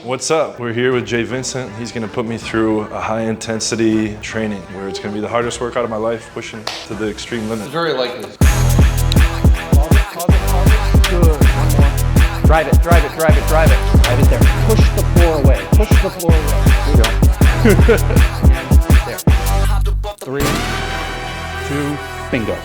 What's up? We're here with Jay Vincent. He's gonna put me through a high intensity training where it's gonna be the hardest workout of my life, pushing to the extreme limit. It's very likely. Good. Drive it, drive it, drive it, drive it. Drive it there. Push the floor away. Push the floor away. There you go. There. 3, 2, bingo.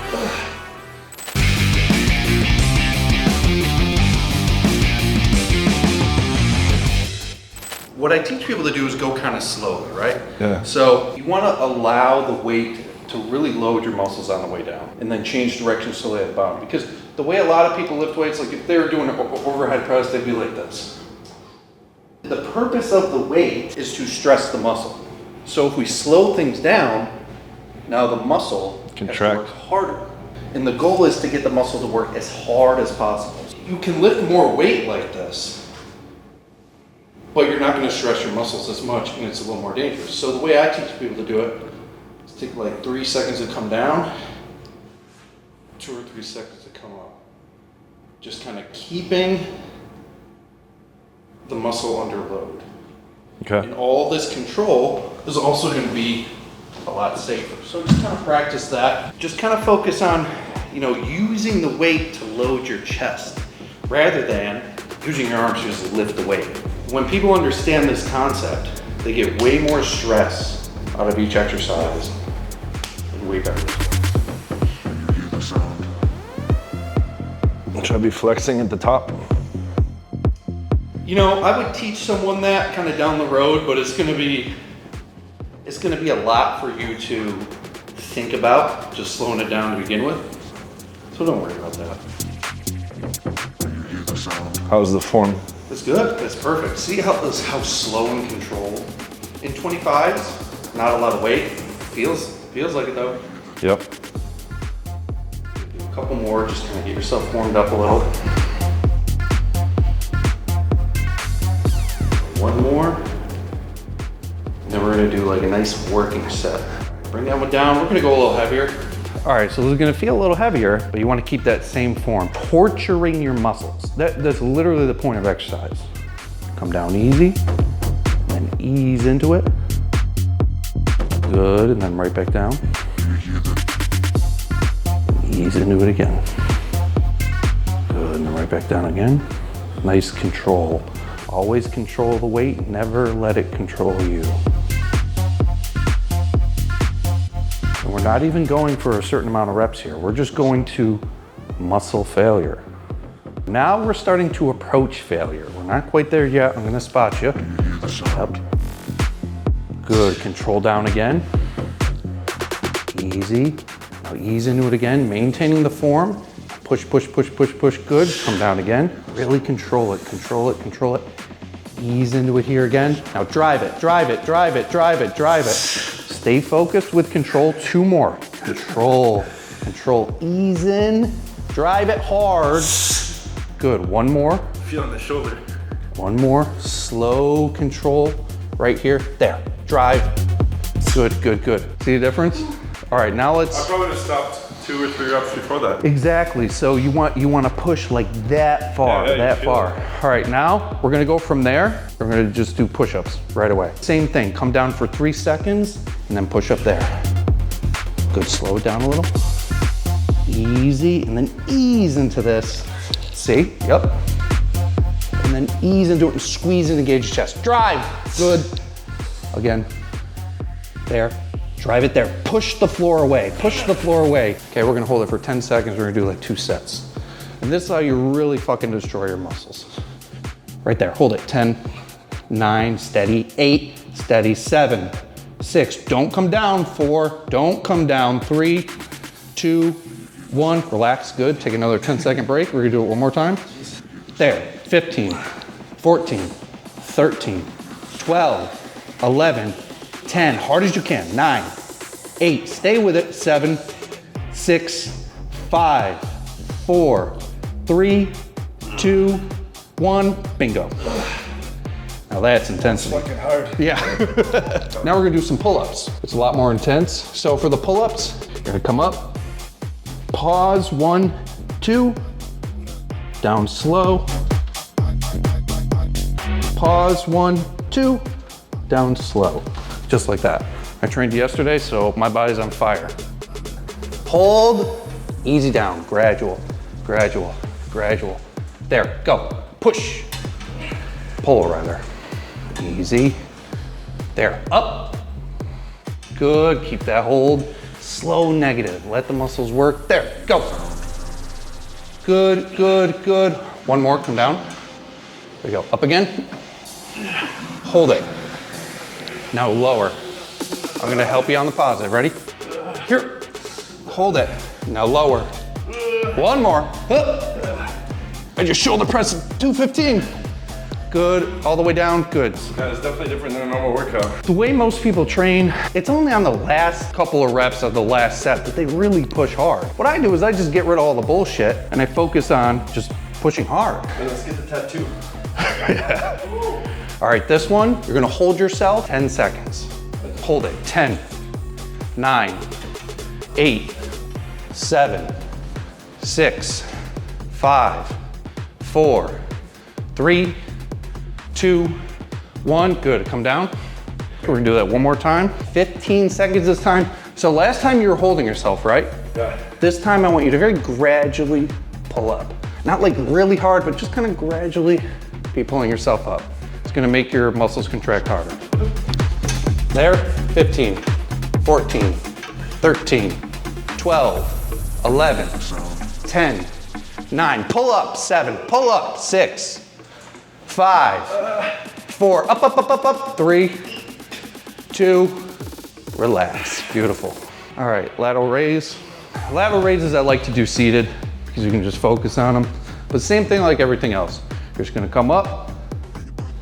What I teach people to do is go kind of slowly, right? Yeah. So you want to allow the weight to really load your muscles on the way down and then change direction slowly at the bottom. Because the way a lot of people lift weights, like if they were doing an overhead press, they'd be like this. The purpose of the weight is to stress the muscle. So if we slow things down, now the muscle Contract. has to work harder. And the goal is to get the muscle to work as hard as possible. You can lift more weight like this, but you're not going to stress your muscles as much, and it's a little more dangerous. So the way I teach people to do it is take like 3 seconds to come down, 2 or 3 seconds to come up. Just kind of keeping the muscle under load. Okay. And all this control is also going to be a lot safer. So just kind of practice that. Just kind of focus on, using the weight to load your chest rather than using your arms to just lift the weight. When people understand this concept, they get way more stress out of each exercise and way better. Should I be flexing at the top? I would teach someone that kind of down the road, but it's gonna be a lot for you to think about, just slowing it down to begin with. So don't worry about that. How's the form? It's good, it's perfect. See how slow and controlled? In 25s, not a lot of weight. Feels like it though. Yep. A couple more, just kind of get yourself warmed up a little. One more. And then we're gonna do like a nice working set. Bring that one down, we're gonna go a little heavier. All right, so this is gonna feel a little heavier, but you wanna keep that same form. Torturing your muscles. That's literally the point of exercise. Come down easy, and ease into it. Good, and then right back down. Ease into it again. Good, and then right back down again. Nice control. Always control the weight, never let it control you. And we're not even going for a certain amount of reps here. We're just going to muscle failure. Now we're starting to approach failure. We're not quite there yet. I'm gonna spot you. Up. Good, control down again. Easy. Now ease into it again, maintaining the form. Push, push, push, push, push, good. Come down again. Really control it, control it, control it. Ease into it here again. Now drive it, drive it, drive it, drive it, drive it. Stay focused with control. 2 more. Control, control, ease in. Drive it hard. Good, 1 more. Feel on the shoulder. 1 more, slow control. Right here, there, drive. Good, good, good. See the difference? All right, now let's. I probably would have stopped 2 or 3 reps before that. Exactly, so you want to push like that far, Yeah, that far. All right, now we're gonna go from there. We're gonna just do push-ups right away. Same thing, come down for 3 seconds and then push up there. Good, slow it down a little. Easy, and then ease into this. See, yep. And then ease into it and squeeze and engage your chest. Drive, good. Again, there. Drive it there. Push the floor away. Push the floor away. Okay, we're gonna hold it for 10 seconds. We're gonna do like 2 sets. And this is how you really fucking destroy your muscles. Right there, hold it. 10, 9, steady. 8, steady. 7, 6, don't come down. 4, don't come down. 3, 2, 1, relax, good. Take another 10-second break. We're gonna do it one more time. There, 15, 14, 13, 12, 11, 10, hard as you can, 9, 8, stay with it, 7, 6, 5, 4, 3, 2, 1, bingo. Now that's intensity. Fucking hard. Yeah. Now we're gonna do some pull-ups. It's a lot more intense. So for the pull-ups, you're gonna come up, pause, 1, 2, down slow, Pause, 1, 2, down slow. Just like that. I trained yesterday, so my body's on fire. Hold, easy down, gradual, gradual, gradual. There, go, push. Pull rather, easy. There, up. Good, keep that hold. Slow negative, let the muscles work. There, go. Good, good, good. One more, come down. There you go, up again. Hold it. Now lower. I'm gonna help you on the positive, ready? Here, hold it. Now lower. One more. And your shoulder press, 215. Good, all the way down, good. Yeah, it's definitely different than a normal workout. The way most people train, it's only on the last couple of reps of the last set that they really push hard. What I do is I just get rid of all the bullshit and I focus on just pushing hard. Hey, let's get the tattoo. Yeah. All right, this one, you're gonna hold yourself 10 seconds. Hold it, 10, 9, 8, 7, 6, 5, 4, 3, 2, 1, good, come down. We're gonna do that one more time. 15 seconds this time. So last time you were holding yourself, right? Yeah. This time I want you to very gradually pull up. Not like really hard, but just kind of gradually be pulling yourself up. It's gonna make your muscles contract harder. There, 15, 14, 13, 12, 11, 10, 9, pull up, 7, pull up, 6, 5, 4, up, up, up, up, up, 3, 2, relax, beautiful. All right, lateral raise. Lateral raises I like to do seated because you can just focus on them. But same thing like everything else. You're just gonna come up,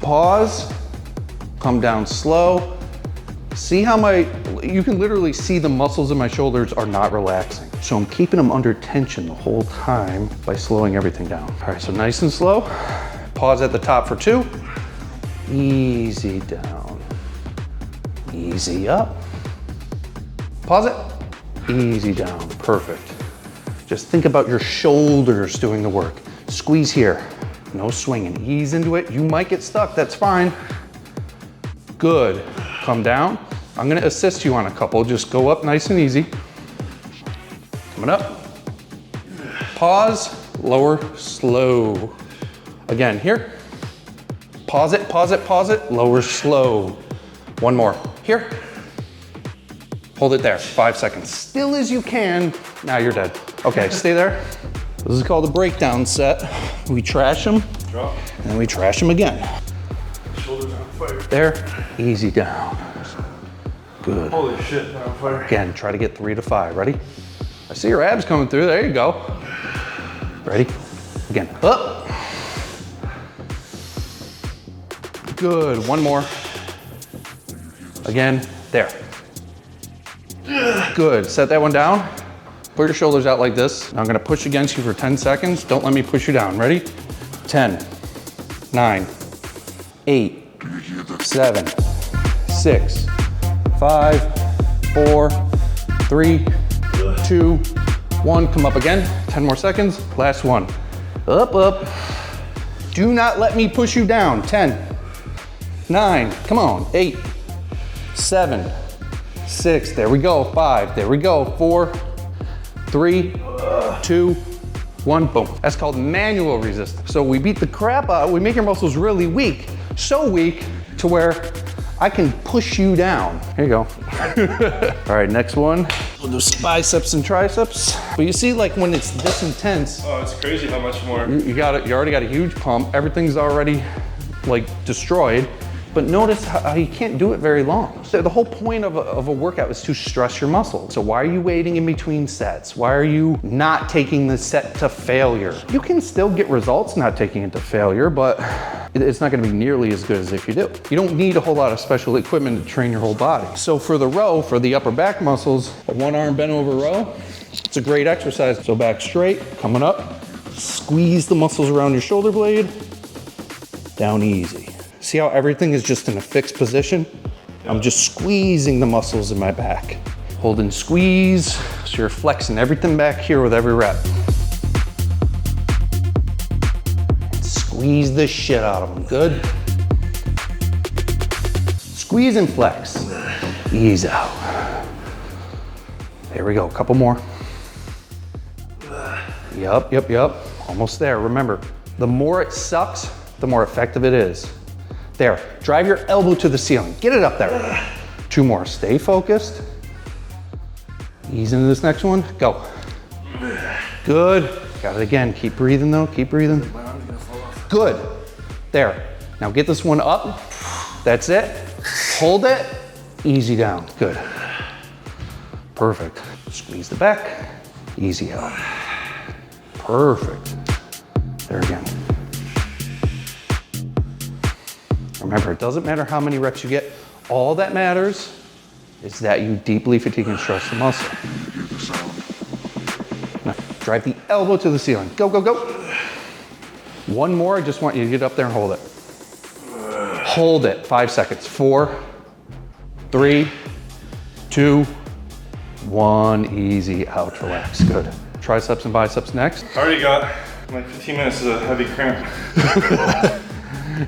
pause, come down slow. See how you can literally see the muscles in my shoulders are not relaxing. So I'm keeping them under tension the whole time by slowing everything down. All right, so nice and slow. Pause at the top for 2. Easy down. Easy up. Pause it. Easy down, perfect. Just think about your shoulders doing the work. Squeeze here, no swinging, ease into it. You might get stuck, that's fine. Good, come down. I'm gonna assist you on a couple. Just go up nice and easy. Coming up. Pause, lower, slow. Again, here. Pause it, pause it, pause it, lower, slow. One more, here. Hold it there, 5 seconds. Still as you can. Now you're dead. Okay, stay there. This is called a breakdown set. We trash them, Drop. and we trash them again. Shoulders on fire. There, easy down. Good. Holy shit, I'm on fire. Again, try to get 3 to 5, ready? I see your abs coming through, there you go. Ready? Again, up. Good, one more. Again, there. Good, set that one down. Put your shoulders out like this. Now I'm gonna push against you for 10 seconds. Don't let me push you down, ready? 10, 9, 8, 7, 6, 5, 4, 3, 2, 1. Come up again, 10 more seconds. Last one. Up, up. Do not let me push you down. 10, 9, come on, 8, 7, 6, there we go, 5, there we go, 4, 3, 2, 1, boom. That's called manual resistance. So we beat the crap out, we make your muscles really weak, so weak to where I can push you down. Here you go. All right, next one. We'll do some biceps and triceps. But you see, like when it's this intense, Oh, it's crazy how much more. you already got a huge pump. Everything's already like destroyed. But notice how you can't do it very long. So the whole point of a workout is to stress your muscle. So why are you waiting in between sets? Why are you not taking the set to failure? You can still get results not taking it to failure, but it's not gonna be nearly as good as if you do. You don't need a whole lot of special equipment to train your whole body. So for the row, for the upper back muscles, a one arm bent over row, it's a great exercise. So back straight, coming up, squeeze the muscles around your shoulder blade, down easy. See how everything is just in a fixed position? I'm just squeezing the muscles in my back. Hold and squeeze, so you're flexing everything back here with every rep. Squeeze the shit out of them, good? Squeeze and flex. Ease out. There we go, a couple more. Yup. Almost there. Remember, the more it sucks, the more effective it is. There, drive your elbow to the ceiling. Get it up there. 2 more, stay focused. Ease into this next one, go. Good, got it again. Keep breathing though, keep breathing. Good, there. Now get this one up. That's it, hold it, easy down, good. Perfect, squeeze the back, easy out. Perfect, there again. Remember, it doesn't matter how many reps you get. All that matters is that you deeply fatigue and stress the muscle. Now, drive the elbow to the ceiling. Go, go, go. One more, I just want you to get up there and hold it. Hold it, 5 seconds. 4, 3, 2, 1. Easy out, relax, good. Triceps and biceps next. I already got like 15 minutes of a heavy cramp.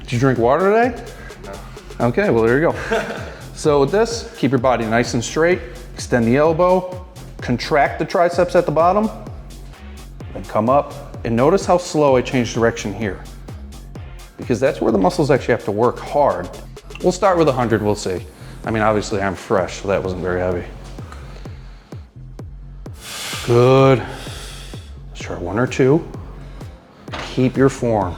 Did you drink water today? No. Okay, well there you go. So with this, keep your body nice and straight, extend the elbow, contract the triceps at the bottom, and come up. And notice how slow I change direction here, because that's where the muscles actually have to work hard. We'll start with 100, we'll see. I mean, obviously I'm fresh, so that wasn't very heavy. Good. Let's try 1 or 2. Keep your form.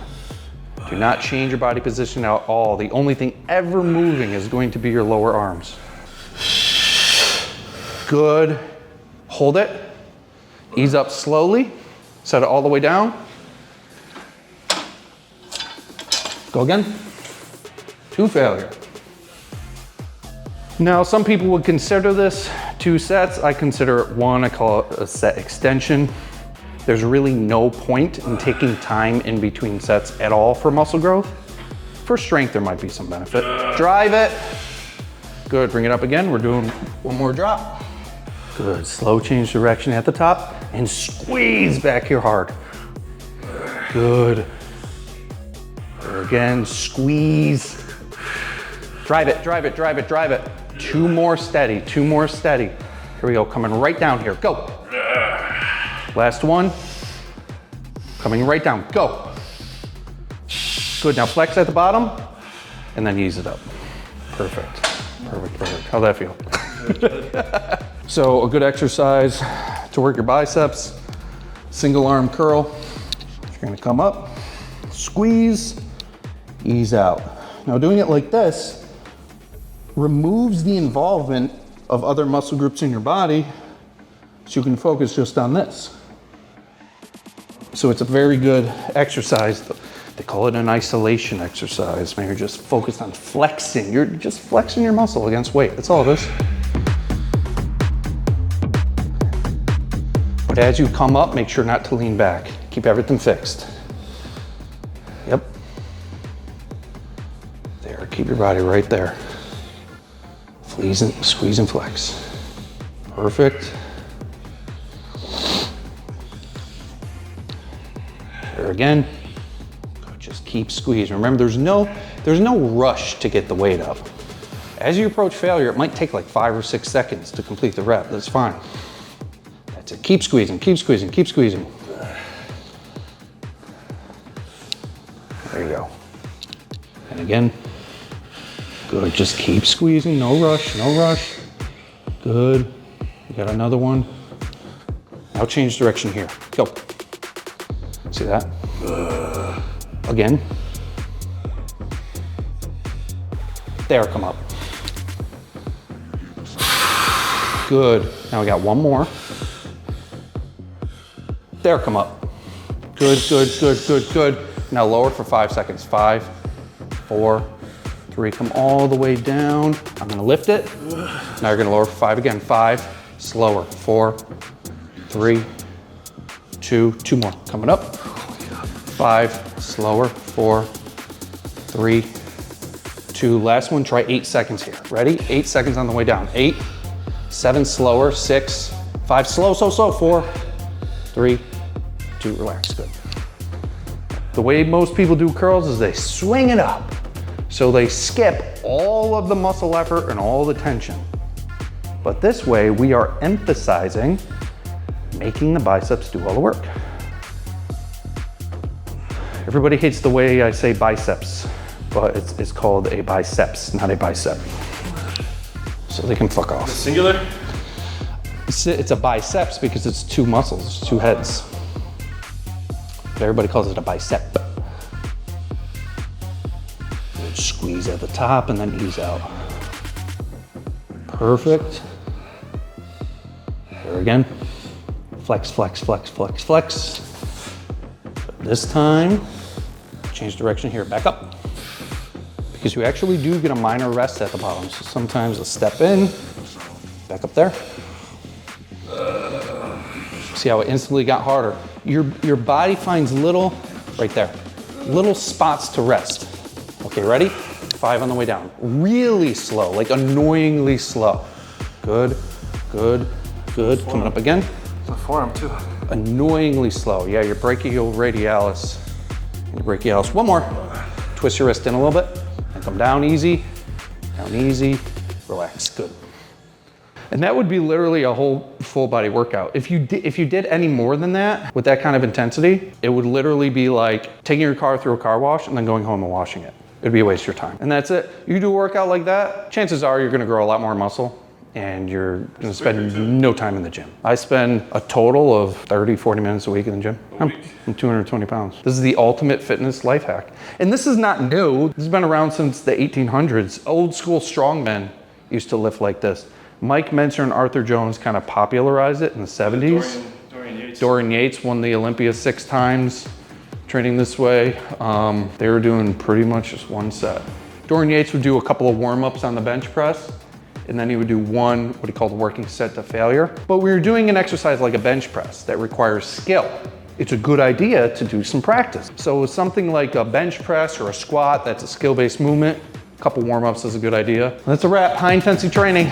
Do not change your body position at all. The only thing ever moving is going to be your lower arms. Good. Hold it. Ease up slowly. Set it all the way down. Go again. 2 failure. Now, some people would consider this 2 sets. I consider it 1. I call it a set extension. There's really no point in taking time in between sets at all for muscle growth. For strength, there might be some benefit. Drive it. Good, bring it up again. We're doing 1 more drop. Good, slow change direction at the top and squeeze back here hard. Good. There again, squeeze. Drive it, drive it, drive it, drive it. 2 more steady, 2 more steady. Here we go, coming right down here, go. Last one, coming right down, go. Good, now flex at the bottom and then ease it up. Perfect, perfect, perfect. How'd that feel? So a good exercise to work your biceps, single arm curl. You're gonna come up, squeeze, ease out. Now doing it like this removes the involvement of other muscle groups in your body so you can focus just on this. So it's a very good exercise. They call it an isolation exercise. Maybe you're just focused on flexing. You're just flexing your muscle against weight. That's all it is. But as you come up, make sure not to lean back. Keep everything fixed. Yep. There, keep your body right there. Squeeze and flex. Perfect. There again. Just keep squeezing. Remember, there's no rush to get the weight up. As you approach failure, it might take like 5 or 6 seconds to complete the rep. That's fine. That's it. Keep squeezing, keep squeezing, keep squeezing. There you go. And again. Good, just keep squeezing, no rush, no rush. Good, you got another one. Now change direction here, go. See that? Again. There, come up. Good, now we got 1 more. There, come up. Good, good, good, good, good. Now lower for 5 seconds. 5, 4, 3, come all the way down. I'm gonna lift it. Now you're gonna lower for 5 again. 5, slower. 4, 3, 2, 2 more. Coming up. 5, slower. 4, 3, 2. Last one, try 8 seconds here. Ready? 8 seconds on the way down. 8, 7, slower. 6, 5, slow, 4, 3, 2, relax, good. The way most people do curls is they swing it up. So they skip all of the muscle effort and all the tension. But this way, we are emphasizing making the biceps do all the work. Everybody hates the way I say biceps, but it's called a biceps, not a bicep. So they can fuck off. Singular? It's a biceps because it's two muscles, two heads. But everybody calls it a bicep. Squeeze at the top and then ease out. Perfect. There again. Flex, flex, flex, flex, flex. But this time, change direction here, back up. Because you actually do get a minor rest at the bottom. So sometimes a step in, back up there. See how it instantly got harder. Your body finds little, right there, little spots to rest. Okay, ready? 5 on the way down. Really slow, like annoyingly slow. Good, good, good. Coming up again. The forearm too. Annoyingly slow. Yeah, your brachioradialis. And your brachialis. One more. Twist your wrist in a little bit. And come down easy. Down easy. Relax. Good. And that would be literally a whole full body workout. If you did any more than that with that kind of intensity, it would literally be like taking your car through a car wash and then going home and washing it. It'd be a waste of your time. And that's it. You do a workout like that, chances are you're gonna grow a lot more muscle and you're gonna spend no time in the gym. I spend a total of 30, 40 minutes a week in the gym. I'm 220 pounds. This is the ultimate fitness life hack. And this is not new. This has been around since the 1800s. Old school strongmen used to lift like this. Mike Mentzer and Arthur Jones kind of popularized it in the 70s. Dorian Yates won the Olympia 6 times. Training this way, they were doing pretty much just one set. Dorian Yates would do a couple of warm-ups on the bench press, and then he would do one, what he called a working set to failure. But when you're doing an exercise like a bench press that requires skill, it's a good idea to do some practice. So something like a bench press or a squat, that's a skill-based movement. A couple warm-ups is a good idea. That's a wrap, high-intensity training.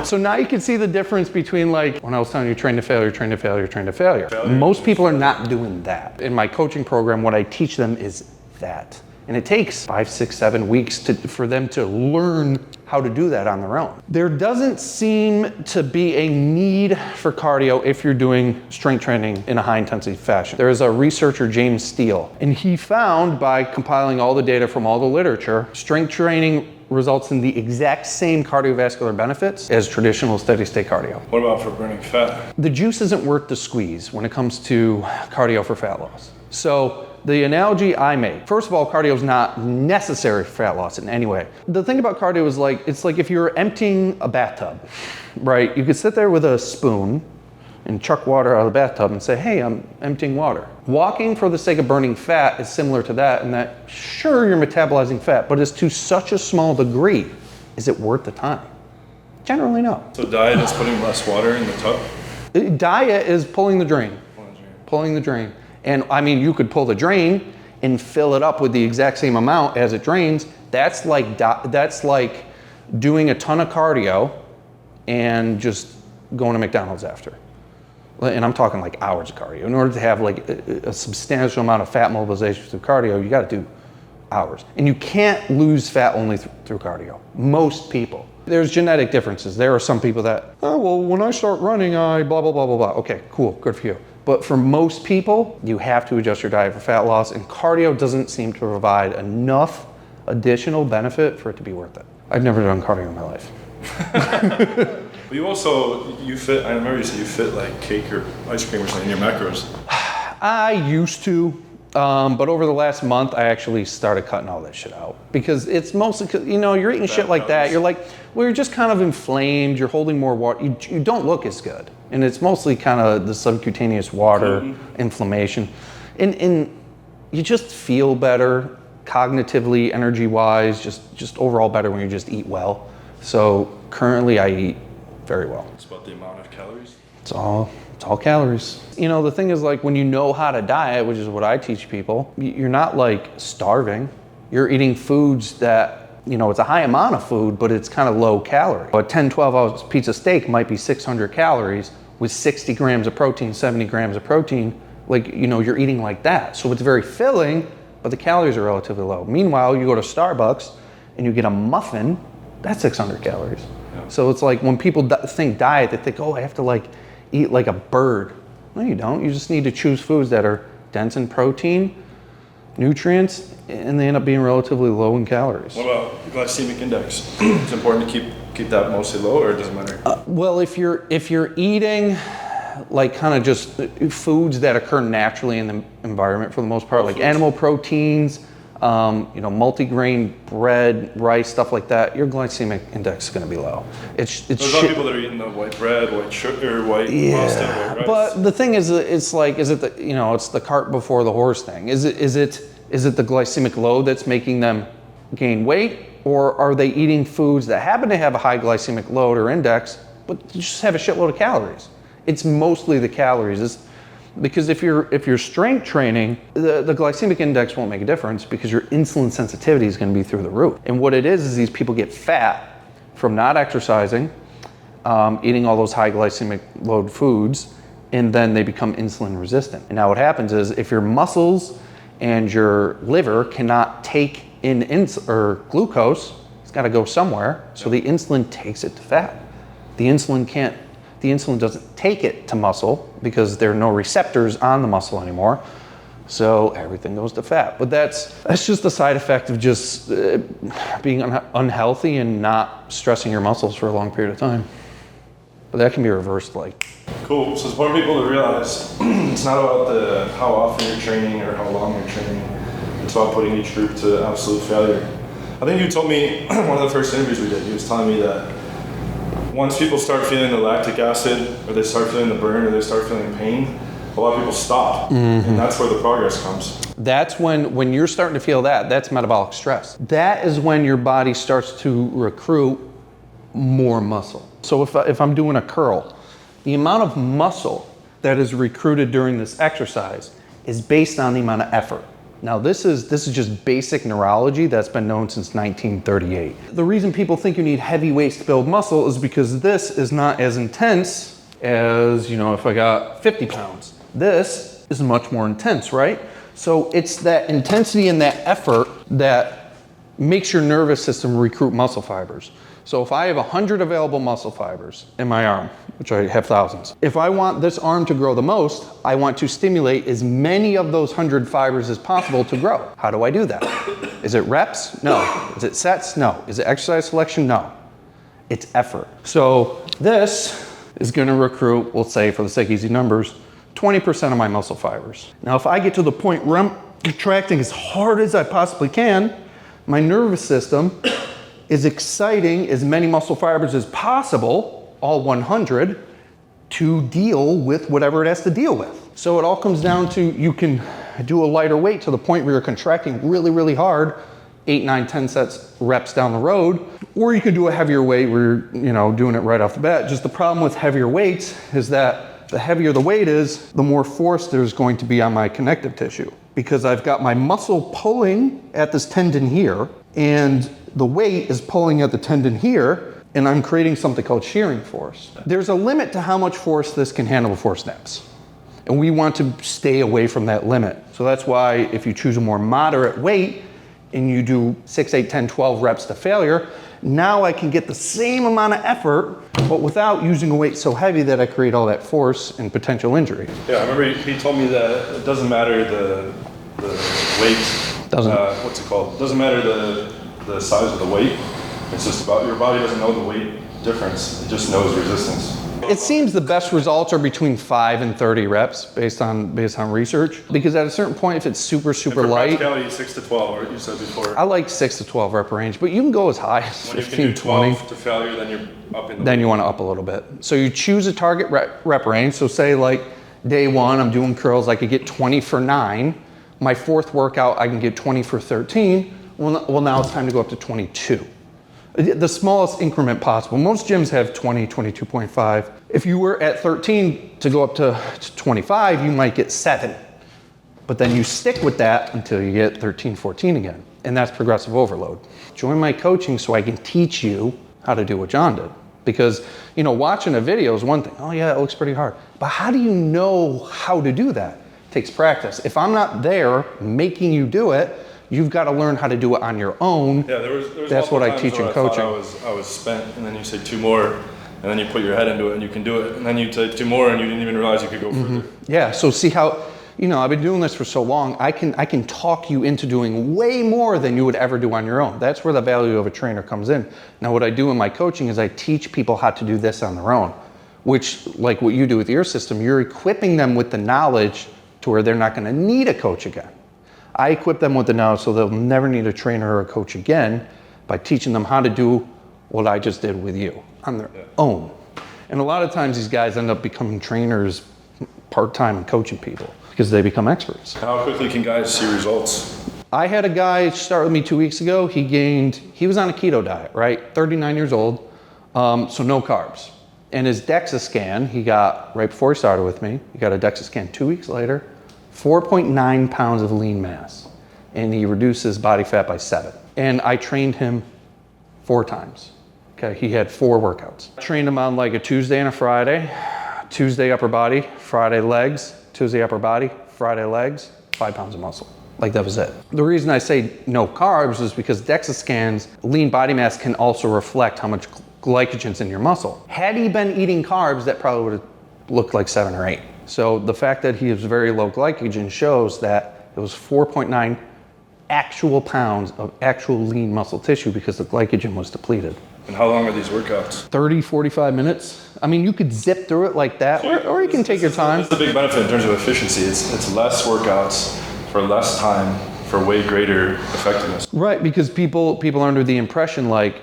So now you can see the difference between like when I was telling you train to failure, train to failure, train to failure. Most people are not doing that. In my coaching program, what I teach them is that. And it takes 5, 6, 7 weeks for them to learn how to do that on their own. There doesn't seem to be a need for cardio if you're doing strength training in a high intensity fashion. There is a researcher, James Steele, and he found by compiling all the data from all the literature, strength training results in the exact same cardiovascular benefits as traditional steady state cardio. What about for burning fat? The juice isn't worth the squeeze when it comes to cardio for fat loss. So the analogy I make, first of all, cardio is not necessary for fat loss in any way. The thing about cardio is like, it's like if you're emptying a bathtub, right? You could sit there with a spoon and chuck water out of the bathtub and say, hey, I'm emptying water. Walking for the sake of burning fat is similar to that in that, sure, you're metabolizing fat, but it's to such a small degree. Is it worth the time? Generally, no. So diet is putting less water in the tub? Diet is pulling the drain. Pulling the drain. And I mean, you could pull the drain and fill it up with the exact same amount as it drains. That's like doing a ton of cardio and just going to McDonald's after. And I'm talking like hours of cardio. In order to have like a substantial amount of fat mobilization through cardio, you got to do hours. And you can't lose fat only through cardio. Most people. There's genetic differences. There are some people that, oh, well, when I start running, I blah, blah, blah, blah, blah. Okay, cool, good for you. But for most people, you have to adjust your diet for fat loss, and cardio doesn't seem to provide enough additional benefit for it to be worth it. I've never done cardio in my life. You fit, I remember you said you fit like cake or ice cream or something in your macros. I used to, but over the last month, I actually started cutting all that shit out. Because it's mostly, you know, you're eating shit like that, you're like, well, you're just kind of inflamed, you're holding more water, you don't look as good. And it's mostly kind of the subcutaneous water, inflammation. And you just feel better, cognitively, energy-wise, just overall better when you just eat well. So currently I eat very well. It's about the amount of calories? It's all calories. You know, the thing is like when you know how to diet, which is what I teach people, you're not like starving. You're eating foods that, you know, it's a high amount of food, but it's kind of low calorie. A 10, 12 ounce piece of steak might be 600 calories with 60 grams of protein, 70 grams of protein. Like, you know, you're eating like that. So it's very filling, but the calories are relatively low. Meanwhile, you go to Starbucks and you get a muffin, that's 600 calories. Yeah. So it's like when people think diet, they think, oh, I have to like eat like a bird. No, you don't. You just need to choose foods that are dense in protein, nutrients, and they end up being relatively low in calories. What about glycemic index? It's important to keep that mostly low, or it doesn't matter? Well, if you're eating like kind of just foods that occur naturally in the environment for the most part, like animal proteins, multigrain bread, rice, stuff like that, your glycemic index is going to be low. There's a lot of people that are eating the white bread, white sugar, white pasta, white rice. But the thing is, it's like, is it it's the cart before the horse thing? Is it the glycemic load that's making them gain weight, or are they eating foods that happen to have a high glycemic load or index, but just have a shitload of calories? It's mostly the calories. Because if you're strength training, the glycemic index won't make a difference because your insulin sensitivity is going to be through the roof. And what it is these people get fat from not exercising, eating all those high glycemic load foods, and then they become insulin resistant. And now what happens is if your muscles and your liver cannot take in glucose, it's got to go somewhere. So the insulin takes it to fat. The insulin doesn't take it to muscle because there are no receptors on the muscle anymore. So everything goes to fat. But that's just a side effect of just being unhealthy and not stressing your muscles for a long period of time. But that can be reversed like. Cool. So it's important people to realize it's not about how often you're training or how long you're training. It's about putting each group to absolute failure. I think you told me one of the first interviews we did, you was telling me that once people start feeling the lactic acid, or they start feeling the burn, or they start feeling pain, a lot of people stop. And that's where the progress comes. That's when you're starting to feel that's metabolic stress. That is when your body starts to recruit more muscle. So if I'm doing a curl, the amount of muscle that is recruited during this exercise is based on the amount of effort. Now this is just basic neurology that's been known since 1938. The reason people think you need heavy weights to build muscle is because this is not as intense as, if I got 50 pounds. This is much more intense, right? So it's that intensity and that effort that makes your nervous system recruit muscle fibers. So if I have 100 available muscle fibers in my arm, which I have thousands, if I want this arm to grow the most, I want to stimulate as many of those 100 fibers as possible to grow. How do I do that? Is it reps? No. Is it sets? No. Is it exercise selection? No. It's effort. So this is going to recruit, we'll say for the sake of easy numbers, 20% of my muscle fibers. Now if I get to the point where I'm contracting as hard as I possibly can, my nervous system is exciting as many muscle fibers as possible, all 100, to deal with whatever it has to deal with. So it all comes down to you can do a lighter weight to the point where you're contracting really, really hard, 8, 9, 10 sets reps down the road, or you could do a heavier weight where you're doing it right off the bat. Just the problem with heavier weights is that the heavier the weight is, the more force there's going to be on my connective tissue. Because I've got my muscle pulling at this tendon here, and the weight is pulling at the tendon here, and I'm creating something called shearing force. There's a limit to how much force this can handle before it snaps. And we want to stay away from that limit. So that's why if you choose a more moderate weight and you do 6, 8, 10, 12 reps to failure, now I can get the same amount of effort, but without using a weight so heavy that I create all that force and potential injury. Yeah, I remember he told me that it doesn't matter the weight. What's it called? It doesn't matter the size of the weight. It's just about your body doesn't know the weight difference. It just knows resistance. It seems the best results are between 5 and 30 reps based on research. Because at a certain point, if it's super light, practicality, 6 to 12, what you said before. I like 6 to 12 rep range, but you can go as high as 15, 20. To failure, then you're up in the Then you want to up a little bit. So you choose a target rep range. So say like day 1, I'm doing curls, I could get 20 for 9. My 4th workout, I can get 20 for 13. Well, now it's time to go up to 22. The smallest increment possible. Most gyms have 20, 22.5. If you were at 13 to go up to 25, you might get 7. But then you stick with that until you get 13, 14 again. And that's progressive overload. Join my coaching so I can teach you how to do what John did. Because, watching a video is one thing. Oh yeah, it looks pretty hard. But how do you know how to do that? takes practice. If I'm not there making you do it, you've got to learn how to do it on your own. Yeah, there was that's what I times teach where in coaching. I was spent, and then you say 2 more, and then you put your head into it and you can do it, and then you say 2 more and you didn't even realize you could go further. Yeah, so see how, I've been doing this for so long, I can talk you into doing way more than you would ever do on your own. That's where the value of a trainer comes in. Now what I do in my coaching is I teach people how to do this on their own, which, like what you do with your system, you're equipping them with the knowledge to where they're not gonna need a coach again. I equip them with the knowledge so they'll never need a trainer or a coach again by teaching them how to do what I just did with you on their own. And a lot of times these guys end up becoming trainers part-time and coaching people because they become experts. How quickly can guys see results? I had a guy start with me 2 weeks ago. He was on a keto diet, right? 39 years old, so no carbs. And his DEXA scan, he got right before he started with me, he got a DEXA scan 2 weeks later, 4.9 pounds of lean mass. And he reduced his body fat by 7. And I trained him 4 times. Okay, he had 4 workouts. I trained him on like a Tuesday and a Friday. Tuesday upper body, Friday legs, Tuesday upper body, Friday legs, 5 pounds of muscle. Like that was it. The reason I say no carbs is because DEXA scans, lean body mass can also reflect how much glycogen's in your muscle. Had he been eating carbs, that probably would have looked like 7 or 8. So the fact that he has very low glycogen shows that it was 4.9 actual pounds of actual lean muscle tissue because the glycogen was depleted. And how long are these workouts? 30, 45 minutes. I mean, you could zip through it like that, or you can take your time. That's the big benefit in terms of efficiency. It's less workouts for less time for way greater effectiveness. Right, because people are under the impression like,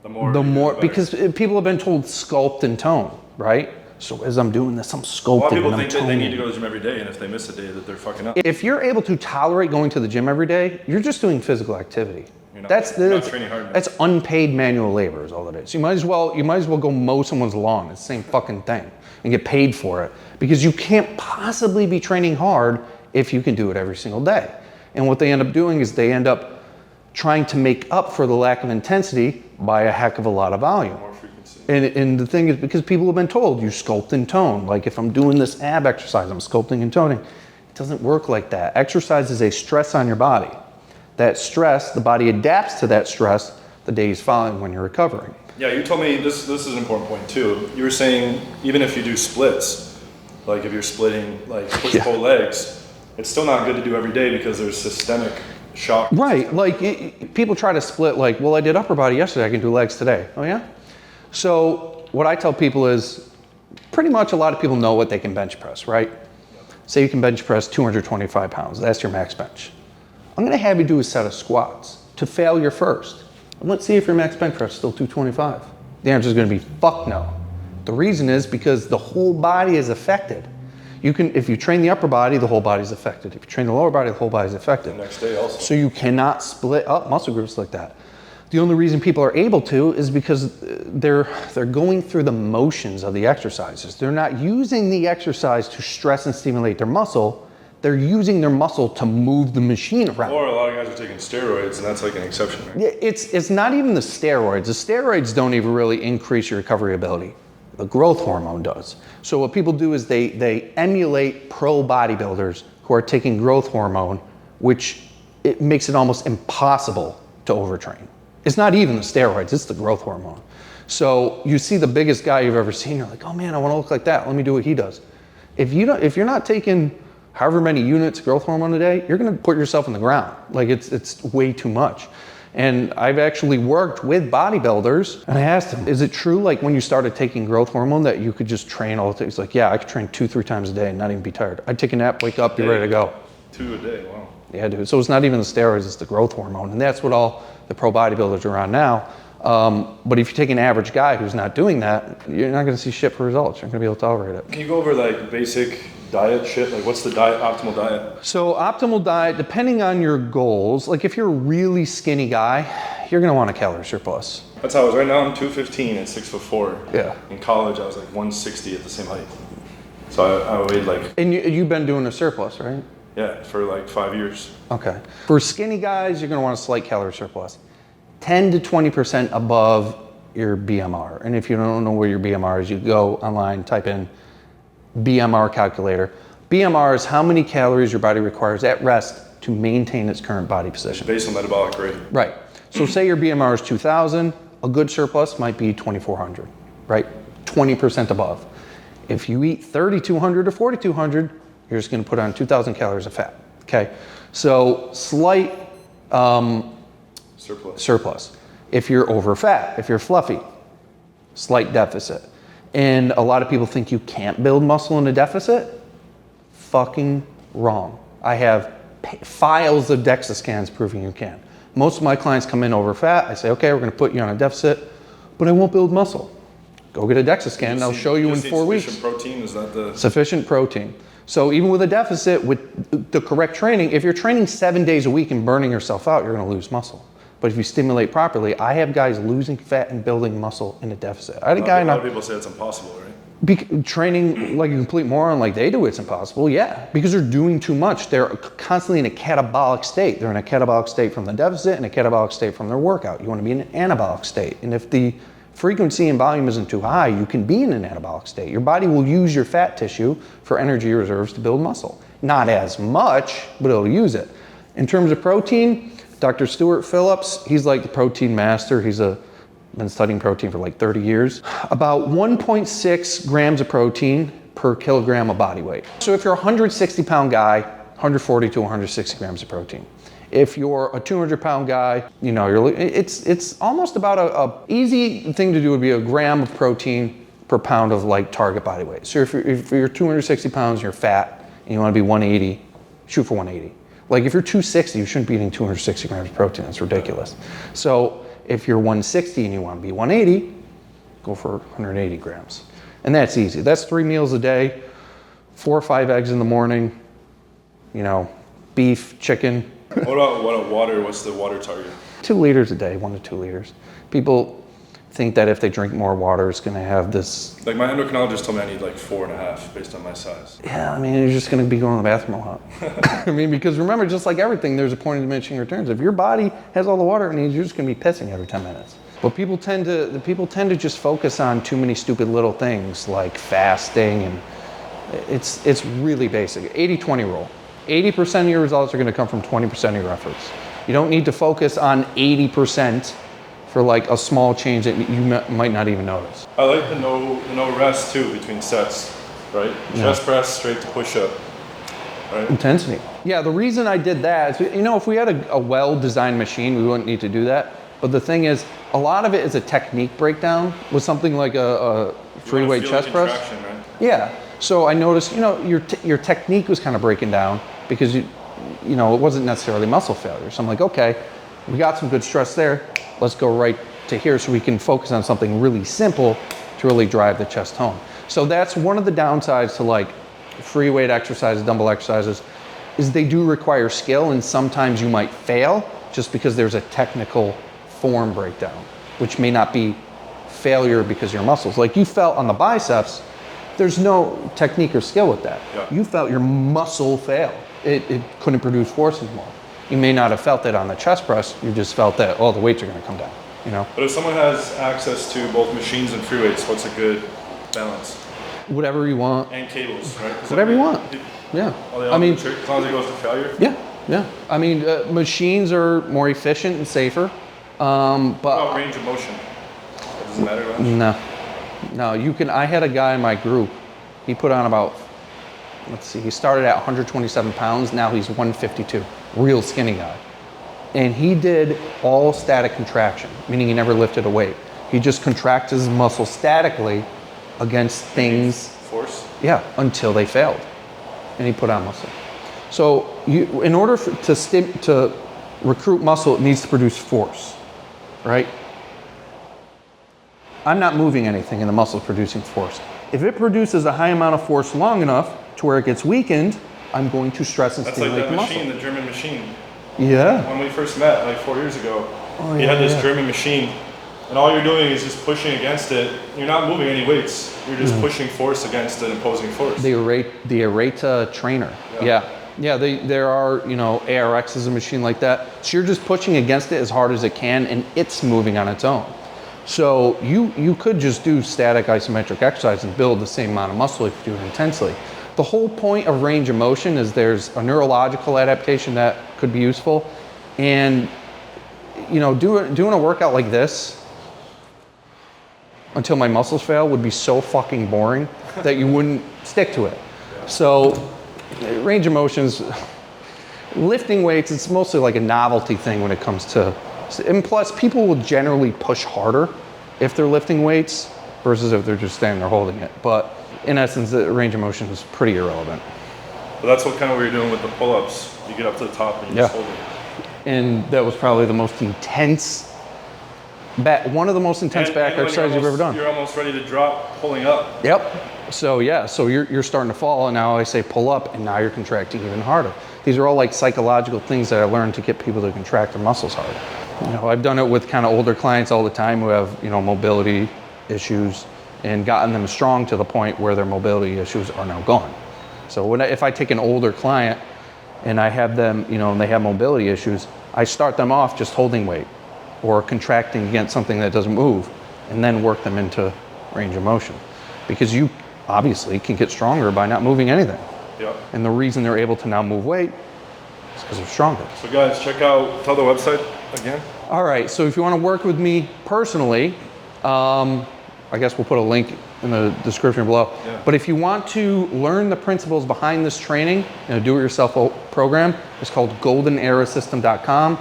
the more because people have been told sculpt and tone, right? So as I'm doing this, I'm sculpting. A lot of people and I'm think that they toning. need to go to the gym every day, and if they miss a day, that they're fucking up. If you're able to tolerate going to the gym every day, you're just doing physical activity. You're not training hard enough. That's unpaid manual labor is all it is. You might as well go mow someone's lawn. It's the same fucking thing and get paid for it because you can't possibly be training hard if you can do it every single day. And what they end up doing is they end up trying to make up for the lack of intensity by a heck of a lot of volume. More frequency. And the thing is, because people have been told you sculpt and tone. Like if I'm doing this ab exercise, I'm sculpting and toning. It doesn't work like that. Exercise is a stress on your body. That stress, the body adapts to that stress the days following when you're recovering. Yeah, you told me this is an important point too. You were saying even if you do splits, like if you're splitting like push-pull legs, it's still not good to do every day because there's systemic shock. Right, like people try to split like, well, I did upper body yesterday, I can do legs today. Oh yeah? So what I tell people is pretty much a lot of people know what they can bench press, right? Say you can bench press 225 pounds, that's your max bench. I'm gonna have you do a set of squats to failure first. And let's see if your max bench press is still 225. The answer is gonna be fuck no. The reason is because the whole body is affected. If you train the upper body, the whole body is affected. If you train the lower body, the whole body is affected. The next day also. So you cannot split up muscle groups like that. The only reason people are able to is because they're going through the motions of the exercises. They're not using the exercise to stress and stimulate their muscle. They're using their muscle to move the machine around. Or a lot of guys are taking steroids, and that's like an exception, right? Yeah, it's not even the steroids. The steroids don't even really increase your recovery ability. The growth hormone does. So what people do is they emulate pro bodybuilders who are taking growth hormone, which it makes it almost impossible to overtrain. It's not even the steroids, it's the growth hormone. So you see the biggest guy you've ever seen, you're like, oh man, I want to look like that. Let me do what he does. If you're not taking however many units of growth hormone a day, you're going to put yourself in the ground. Like it's way too much. And I've actually worked with bodybuilders and I asked them, is it true like when you started taking growth hormone that you could just train all the time? He's like, yeah, I could train 2-3 times a day and not even be tired. I'd take a nap, wake up, be ready to go. 2 a day, wow. Yeah, dude. So it's not even the steroids, it's the growth hormone. And that's what all the pro bodybuilders are on now. But if you take an average guy who's not doing that, you're not going to see shit for results. You're not going to be able to tolerate it. Can you go over like basic diet shit? Like what's the optimal diet? So optimal diet, depending on your goals, like if you're a really skinny guy, you're going to want a calorie surplus. That's how I was. Right now I'm 215 at 6'4". Yeah. In college I was like 160 at the same height. So I weighed like... And you've been doing a surplus, right? Yeah, for like 5 years. Okay. For skinny guys, you're going to want a slight calorie surplus. 10 to 20% above your BMR. And if you don't know where your BMR is, you go online, type in BMR calculator. BMR is how many calories your body requires at rest to maintain its current body position. Based on metabolic rate. Right. So say your BMR is 2,000, a good surplus might be 2,400, right? 20% above. If you eat 3,200 or 4,200, you're just gonna put on 2,000 calories of fat, okay? So slight surplus. If you're over fat, if you're fluffy, slight deficit. And a lot of people think you can't build muscle in a deficit. Fucking wrong. I have files of DEXA scans proving you can. Most of my clients come in over fat. I say, okay, we're gonna put you on a deficit, but I won't build muscle. Go get a DEXA scan and I'll show you in 4 weeks. Sufficient protein, is that the... Sufficient protein. So even with a deficit, with the correct training, if you're training 7 days a week and burning yourself out, you're gonna lose muscle. But if you stimulate properly, I have guys losing fat and building muscle in a deficit. I had a guy A lot of people say it's impossible, right? Training like a complete moron like they do, it's impossible, yeah. Because they're doing too much. They're constantly in a catabolic state. They're in a catabolic state from the deficit and a catabolic state from their workout. You wanna be in an anabolic state. And if the frequency and volume isn't too high, you can be in an anabolic state. Your body will use your fat tissue for energy reserves to build muscle. Not as much, but it'll use it. In terms of protein, Dr. Stuart Phillips, he's like the protein master. He's been studying protein for like 30 years. About 1.6 grams of protein per kilogram of body weight. So if you're a 160 pound guy, 140 to 160 grams of protein. If you're a 200 pound guy, you know, it's almost about a easy thing to do would be a gram of protein per pound of like target body weight. So if you're 260 pounds, you're fat, and you wanna be 180, shoot for 180. Like if you're 260, you shouldn't be eating 260 grams of protein, that's ridiculous. So if you're 160 and you wanna be 180, go for 180 grams. And that's easy. That's 3 meals a day, 4 or 5 eggs in the morning, you know, beef, chicken. What about water? What's the water target? 2 liters a day, 1 to 2 liters. People think that if they drink more water, it's gonna have this... Like my endocrinologist told me I need like 4.5 based on my size. Yeah, I mean, you're just gonna be going to the bathroom a lot. I mean, because remember, just like everything, there's a point of diminishing returns. If your body has all the water it needs, you're just gonna be pissing every 10 minutes. But people tend to just focus on too many stupid little things like fasting, and it's really basic. 80-20 rule. 80% of your results are gonna come from 20% of your efforts. You don't need to focus on 80% for like a small change that you might not even notice. I like the no rest too between sets, right? Yeah. Chest press straight to push up, right? Intensity. Yeah, the reason I did that is, you know, if we had a well-designed machine, we wouldn't need to do that. But the thing is, a lot of it is a technique breakdown with something like a free weight chest press. Right? Yeah. So I noticed, you know, your technique was kind of breaking down because you know, it wasn't necessarily muscle failure. So I'm like, okay, we got some good stress there. Let's go right to here so we can focus on something really simple to really drive the chest home. So that's one of the downsides to like free weight exercises, dumbbell exercises, is they do require skill, and sometimes you might fail just because there's a technical form breakdown, which may not be failure because your muscles. Like you felt on the biceps, there's no technique or skill with that. Yeah. You felt your muscle fail. It couldn't produce force anymore. You may not have felt it on the chest press, you just felt that, oh, the weights are gonna come down, you know? But if someone has access to both machines and free weights, what's a good balance? Whatever you want. And cables, right? Whatever you want. Yeah. I mean, as long as it goes to failure? Yeah. I mean, machines are more efficient and safer, but... What about range of motion? Does it matter much? No, you can, I had a guy in my group, he put on about, let's see, he started at 127 pounds, now he's 152, real skinny guy. And he did all static contraction, meaning he never lifted a weight. He just contracts his muscle statically against things. Force? Yeah, until they failed. And he put on muscle. So in order to recruit muscle, it needs to produce force, right? I'm not moving anything and the muscle is producing force. If it produces a high amount of force long enough to where it gets weakened, I'm going to stress and stimulate the muscle. That's like that machine, the German machine. Yeah. When we first met, like 4 years ago, Oh, he yeah, had this yeah. German machine, and all you're doing is just pushing against it. You're not moving any weights. You're just pushing force against an opposing force. The Areta trainer. Yeah. There are, you know, ARX is a machine like that. So you're just pushing against it as hard as it can, and it's moving on its own. So you could just do static isometric exercise and build the same amount of muscle if you do it intensely. The whole point of range of motion is there's a neurological adaptation that could be useful. And, you know, doing a workout like this until my muscles fail would be so fucking boring that you wouldn't stick to it. So range of motions, lifting weights, it's mostly like a novelty thing when it comes to, and plus people will generally push harder if they're lifting weights versus if they're just standing there holding it. But in essence, the range of motion is pretty irrelevant. But that's what kind of what you're doing with the pull-ups. You get up to the top and you just hold it. And that was probably the most intense one of the most intense back exercises you've ever done. You're almost ready to drop, pulling up. Yep. So yeah, so you're starting to fall, and now I say pull up, and now you're contracting even harder. These are all like psychological things that I learned to get people to contract their muscles harder. You know, I've done it with kind of older clients all the time who have, you know, mobility issues, and gotten them strong to the point where their mobility issues are now gone. So if I take an older client and I have them, you know, and they have mobility issues, I start them off just holding weight or contracting against something that doesn't move, and then work them into range of motion. Because you obviously can get stronger by not moving anything. Yep. And the reason they're able to now move weight is because they're stronger. So guys, tell the website again. All right, so if you want to work with me personally, I guess we'll put a link in the description below. Yeah. But if you want to learn the principles behind this training, you know, do-it-yourself program, it's called goldenerasystem.com.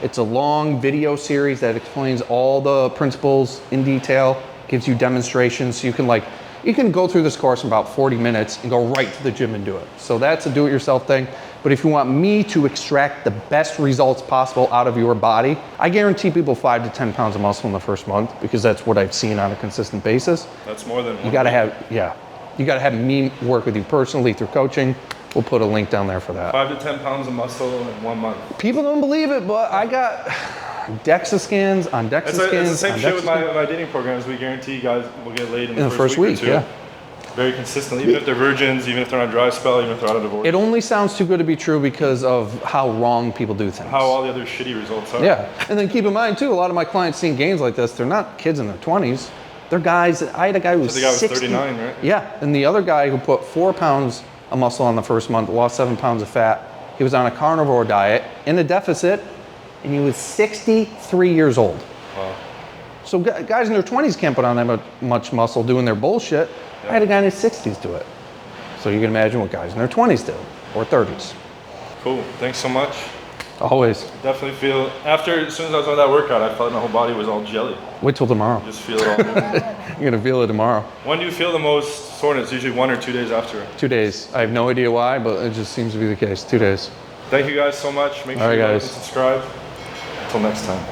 It's a long video series that explains all the principles in detail, gives you demonstrations. So you can go through this course in about 40 minutes and go right to the gym and do it. So that's a do-it-yourself thing. But if you want me to extract the best results possible out of your body, I guarantee people 5 to 10 pounds of muscle in the first month, because that's what I've seen on a consistent basis. That's more than you gotta have me work with you personally through coaching. We'll put a link down there for that. 5 to 10 pounds of muscle in 1 month. People don't believe it, but I got DEXA scans on DEXA scans. It's the same shit with my dating programs. We guarantee you guys will get laid in the first week or two. Yeah. Very consistently, even if they're virgins, even if they're on a dry spell, even if they're out of divorce. It only sounds too good to be true because of how wrong people do things. How all the other shitty results are. Yeah, and then keep in mind too, a lot of my clients seeing gains like this, they're not kids in their 20s. They're guys, I had a guy who was 60. 39, right? Yeah, and the other guy who put 4 pounds of muscle on the first month, lost 7 pounds of fat. He was on a carnivore diet, in a deficit, and he was 63 years old. Wow. So guys in their 20s can't put on that much muscle doing their bullshit. I had a guy in his 60s do it. So you can imagine what guys in their 20s do, or 30s. Cool, thanks so much. Always. Definitely feel, as soon as I was on that workout, I felt my whole body was all jelly. Wait till tomorrow. Just feel it all moving. You're gonna feel it tomorrow. When do you feel the most soreness? Usually 1 or 2 days after? 2 days. I have no idea why, but it just seems to be the case. 2 days. Thank you guys so much. Make sure you like and subscribe. Until next time.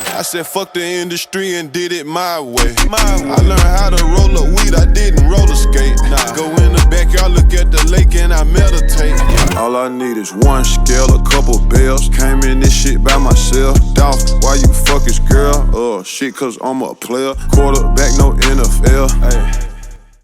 I said fuck the industry and did it my way. I learned how to roll up weed, I didn't roller skate. Go in the backyard, look at the lake and I meditate. All I need is one scale, a couple bells. Came in this shit by myself. Dolph, why you fuck this girl? Shit, cause I'm a player. Quarterback, no NFL. Ay.